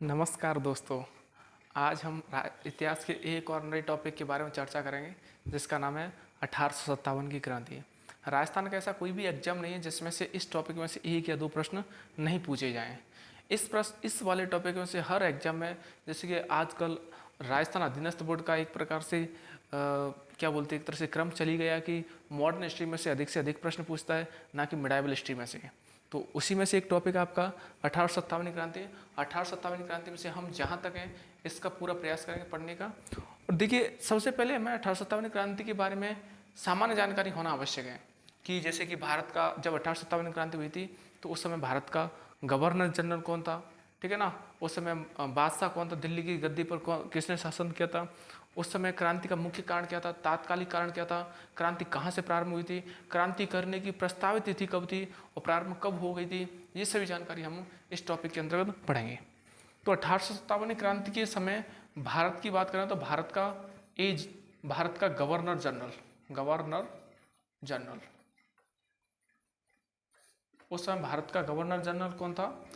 नमस्कार दोस्तों। आज हम इतिहास के एक और नए टॉपिक के बारे में चर्चा करेंगे जिसका नाम है 1857 की क्रांति। राजस्थान का ऐसा कोई भी एग्जाम नहीं है जिसमें से इस टॉपिक में से एक या दो प्रश्न नहीं पूछे जाएं। इस वाले टॉपिक में से हर एग्जाम में, जैसे कि आजकल राजस्थान अधीनस्थ बोर्ड का एक प्रकार से क्या बोलते हैं, एक तरह से क्रम चली गया कि मॉडर्न हिस्ट्री में से अधिक प्रश्न पूछता है, ना कि मिडाइवल हिस्ट्री में से। तो उसी में से एक टॉपिक आपका 1857 क्रांति है। 1857 क्रांति में से हम जहाँ तक हैं इसका पूरा प्रयास करेंगे पढ़ने का। और देखिए, सबसे पहले हमें 1857 क्रांति के बारे में सामान्य जानकारी होना आवश्यक है कि जैसे कि भारत का जब 1857 क्रांति हुई थी तो उस समय भारत का गवर्नर जनरल कौन था, ठीक है ना। उस समय बादशाह कौन था, दिल्ली की गद्दी पर किसने शासन किया था, उस समय क्रांति का मुख्य कारण क्या था, तात्कालिक कारण क्या था, क्रांति कहाँ से प्रारंभ हुई थी, क्रांति करने की प्रस्तावित तिथि कब थी और प्रारंभ कब हो गई थी, ये सभी जानकारी हम इस टॉपिक के अंतर्गत पढ़ेंगे। तो 1857 क्रांति के समय भारत की बात करें तो भारत का गवर्नर जनरल उस समय भारत का गवर्नर जनरल कौन था,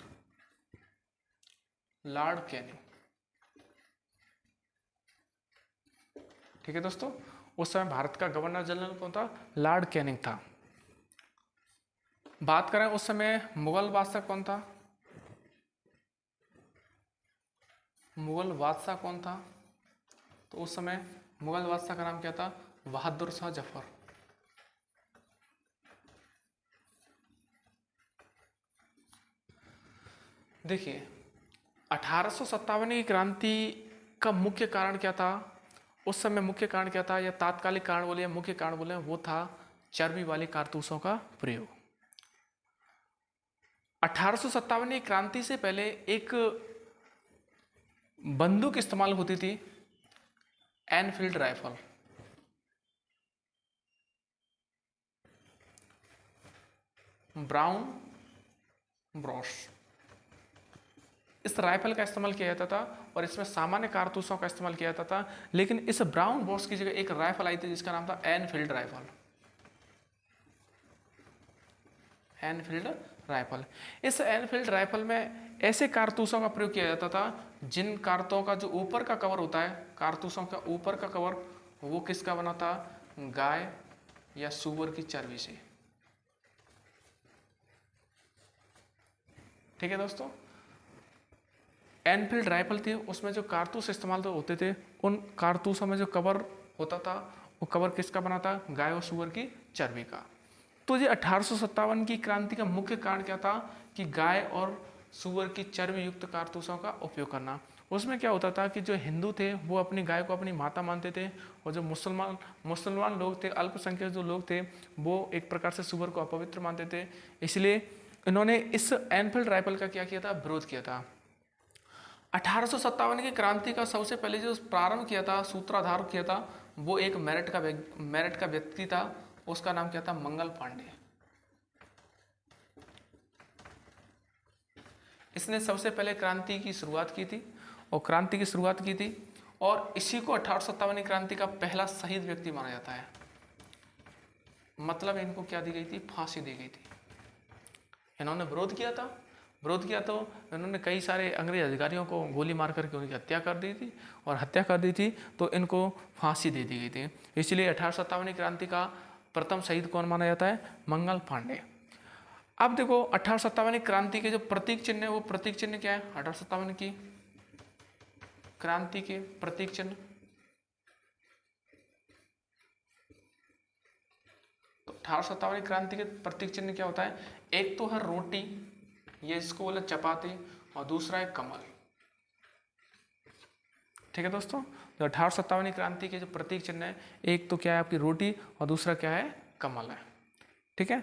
लॉर्ड कैनिंग। ठीक है दोस्तों, उस समय भारत का गवर्नर जनरल कौन था, लॉर्ड कैनिंग था। बात करें उस समय मुगल बादशाह कौन था, तो उस समय मुगल बादशाह का नाम क्या था, बहादुर शाह जफर। देखिए, 1857 की क्रांति का मुख्य कारण क्या था, उस समय मुख्य कारण क्या था, या तात्कालिक कारण बोले या मुख्य कारण बोले, वो था चर्बी वाले कारतूसों का प्रयोग। 1857 की क्रांति से पहले एक बंदूक इस्तेमाल होती थी, एनफील्ड राइफल। ब्राउन ब्रॉस, इस राइफल का इस्तेमाल किया जाता था और इसमें सामान्य कारतूसों का इस्तेमाल किया जाता था। लेकिन इस ब्राउन बॉक्स की जगह एक राइफल आई थी जिसका नाम था एनफील्ड राइफल। इस एनफील्ड राइफल में ऐसे कारतूसों का प्रयोग किया जाता था जिन कारतूसों का जो ऊपर का कवर होता है, कारतूसों का ऊपर का कवर, वो किसका बना था, गाय या सूअर की चर्बी से। ठीक है दोस्तों, एनफील्ड राइफल थी, उसमें जो कारतूस इस्तेमाल होते थे, उन कारतूसों में जो कवर होता था वो कवर किसका बना था, गाय और सूअर की चर्बी का। तो ये 1857 की क्रांति का मुख्य कारण क्या था कि गाय और सूअर की चर्बी युक्त कारतूसों का उपयोग करना। उसमें क्या होता था कि जो हिंदू थे वो अपनी गाय को अपनी माता मानते थे, और जो मुसलमान लोग थे, अल्पसंख्यक जो लोग थे, वो एक प्रकार से सूअर को अपवित्र मानते थे। इसलिए इन्होंने इस एनफील्ड राइफल का क्या किया था, विरोध किया था। 1857 की क्रांति का सबसे पहले जो प्रारंभ किया था, सूत्रधार किया था, वो एक मेरठ का व्यक्ति था, उसका नाम क्या था, मंगल पांडे। इसने सबसे पहले क्रांति की शुरुआत की थी और इसी को 1857 की क्रांति का पहला शहीद व्यक्ति माना जाता है। मतलब इनको क्या दी गई थी, फांसी दी गई थी। इन्होंने विरोध किया तो इन्होंने कई सारे अंग्रेज अधिकारियों को गोली मार करके उनकी हत्या कर दी थी, तो इनको फांसी दे दी गई थी। इसलिए 1857 की क्रांति का प्रथम शहीद कौन माना जाता है, मंगल पांडे। अब देखो, 1857 की क्रांति के जो प्रतीक चिन्ह है, वो प्रतीक चिन्ह क्या है, 1857 की क्रांति के प्रतीक चिन्ह। तो 1857 की क्रांति के प्रतीक चिन्ह क्या होता है, एक तो है रोटी, ये इसको बोले चपाती, और दूसरा है कमल। ठीक है दोस्तों, तो 1857 की क्रांति के जो प्रतीक चिन्ह है, एक तो क्या है आपकी रोटी और दूसरा क्या है, कमल है। ठीक है,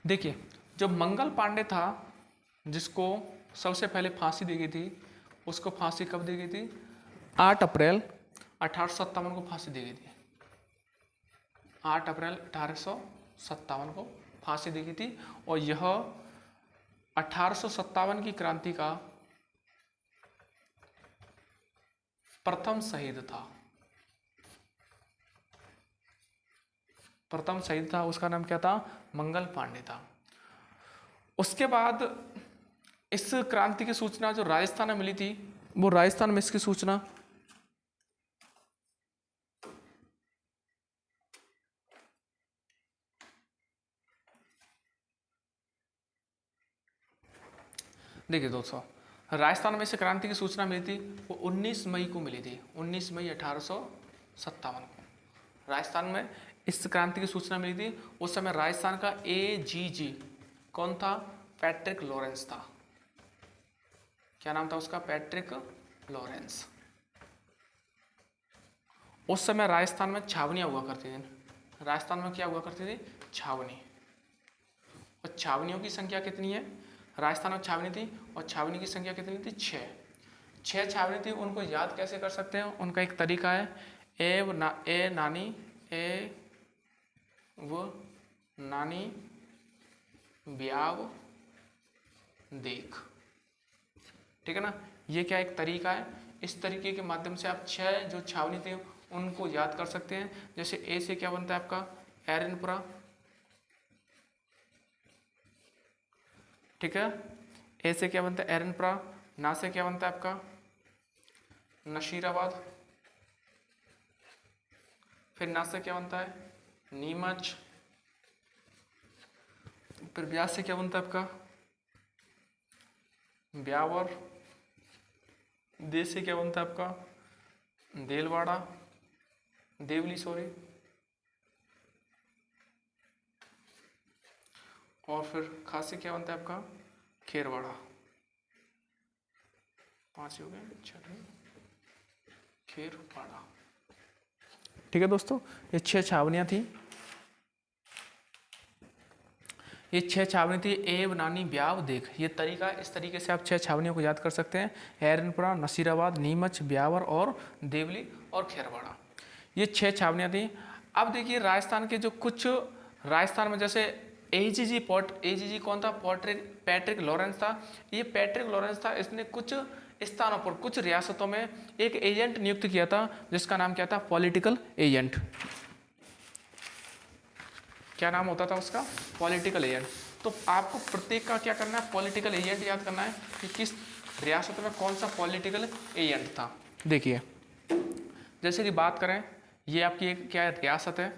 देखिए, जो मंगल पांडे था जिसको सबसे पहले फांसी दी गई थी, उसको फांसी कब दी गई थी, 8 अप्रैल 1857 को फांसी दी गई थी। 8 अप्रैल 1857 को फांसी दी गई थी। और यह 1857 की क्रांति का प्रथम शहीद था। प्रथम शहीद था, उसका नाम क्या था? मंगल पांडे था। उसके बाद इस क्रांति की सूचना जो राजस्थान में मिली थी, वो राजस्थान में इसकी सूचना देखिए दोस्तों, राजस्थान में इस क्रांति की सूचना मिली थी वो 19 मई को मिली थी। 19 मई 1857 को राजस्थान में इस क्रांति की सूचना मिली थी। उस समय राजस्थान का AGG कौन था? पैट्रिक लॉरेंस था। क्या नाम था उसका? Patrick Lawrence. उस समय राजस्थान में छावनियां हुआ करती थी। राजस्थान में क्या हुआ करती थी? छावनी। और छावनियों की संख्या कितनी है? राजस्थान में छावनी थी और छावनी की संख्या कितनी थी? 6 छावनी थी। उनको याद कैसे कर सकते हैं? उनका एक तरीका है, ए व नानी ब्याव देख। ठीक है ना? ये क्या एक तरीका है? इस तरीके के माध्यम से आप 6 जो छावनी थी उनको याद कर सकते हैं। जैसे ए से क्या बनता है आपका? एरनपुरा। ठीक है, ए से क्या बनता है? एरनपुरा। ना से क्या बनता है आपका? नशीराबाद। फिर ना से क्या बनता है? नीमच। फिर ब्यास से क्या बनता है आपका? ब्यावर। दे से क्या बनता है आपका? देलवाड़ा, देवली सॉरी। और फिर खा से क्या बनता है आपका? खेरवाड़ा। 5 हो गए, 6 खेरवाड़ा। ठीक है दोस्तों, ये 6 छावनियां थी। ये 6 छावनी थी। एव नानी ब्याव देख, ये तरीका, इस तरीके से आप 6 छावनियों को याद कर सकते हैं। एरनपुरा, नसीराबाद, नीमच, ब्यावर और देवली और खेरवाड़ा, ये 6 छावनियां थी। अब देखिए राजस्थान के जो कुछ, राजस्थान में जैसे AGG कौन था? पैट्रिक लॉरेंस था। ये पैट्रिक लॉरेंस था, इसने कुछ स्थानों पर, कुछ रियासतों में एक एजेंट नियुक्त किया था जिसका नाम क्या था? Political agent. क्या नाम होता था उसका? Political agent. तो आपको प्रत्येक का क्या करना है? पॉलिटिकल एजेंट याद करना है कि किस रियासत में कौन सा पॉलिटिकल एजेंट था। देखिए जैसे कि बात करें, ये आपकी एक क्या है? रियासत है।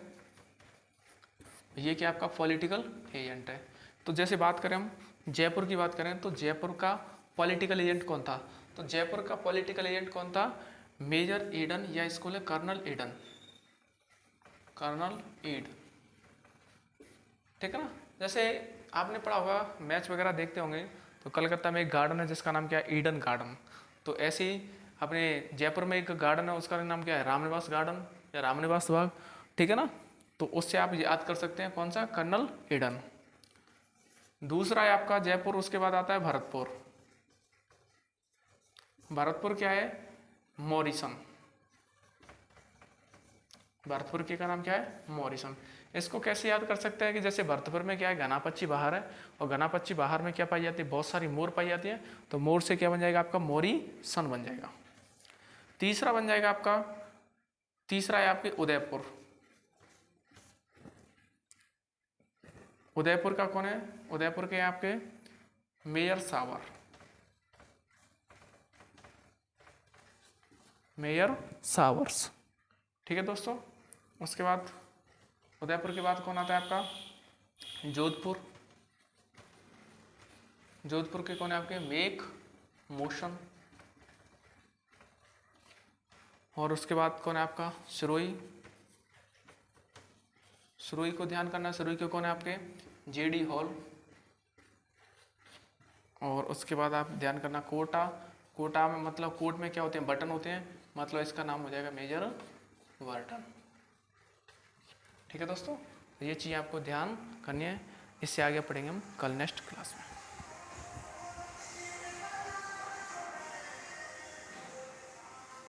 ये क्या आपका? पॉलिटिकल एजेंट है। तो जैसे बात करें हम जयपुर की बात करें, तो जयपुर का पॉलिटिकल एजेंट कौन था? तो जयपुर का पॉलिटिकल एजेंट कौन था? मेजर ईडन, या इसको ले कर्नल ईडन। कर्नल ईड। ठीक है ना? जैसे आपने पढ़ा होगा, मैच वगैरह देखते होंगे, तो कलकत्ता में एक गार्डन है जिसका नाम क्या है? Eden garden. तो ऐसे ही अपने जयपुर में एक गार्डन है, उसका नाम क्या है? रामनिवास गार्डन या रामनिवास बाग। ठीक है ना? तो उससे आप याद कर सकते हैं कौन सा? Colonel Eden. दूसरा है आपका जयपुर, उसके बाद आता है भरतपुर। भरतपुर क्या है? मॉरिसन। भरतपुर के का नाम क्या है? मॉरिसन। इसको कैसे याद कर सकते हैं कि जैसे भरतपुर में क्या है? घनापच्ची बहार है, और घनापच्ची बहार में क्या पाई जाती है? बहुत सारी मोर पाई जाती है। तो मोर से क्या बन जाएगा आपका? मॉरिसन बन जाएगा। तीसरा बन जाएगा आपका, तीसरा है आपके उदयपुर। उदयपुर का कौन है? उदयपुर के आपके मेयर सावर। Mayor showers. ठीक है दोस्तों, उसके बाद उदयपुर के बाद कौन आता है आपका? जोधपुर। जोधपुर के कौन है आपके? मेघ मोशन। और उसके बाद कौन है आपका? सिरोही। सिरोही को ध्यान करना, सिरोही के कौन है आपके? JD hall. और उसके बाद आप ध्यान करना कोटा। कोटा में मतलब कोट में क्या होते हैं? बटन होते हैं, मतलब इसका नाम हो जाएगा मेजर वर्टन। ठीक है दोस्तों, ये चीज़ आपको ध्यान करनी है। इससे आगे पढ़ेंगे हम कल नेक्स्ट क्लास में।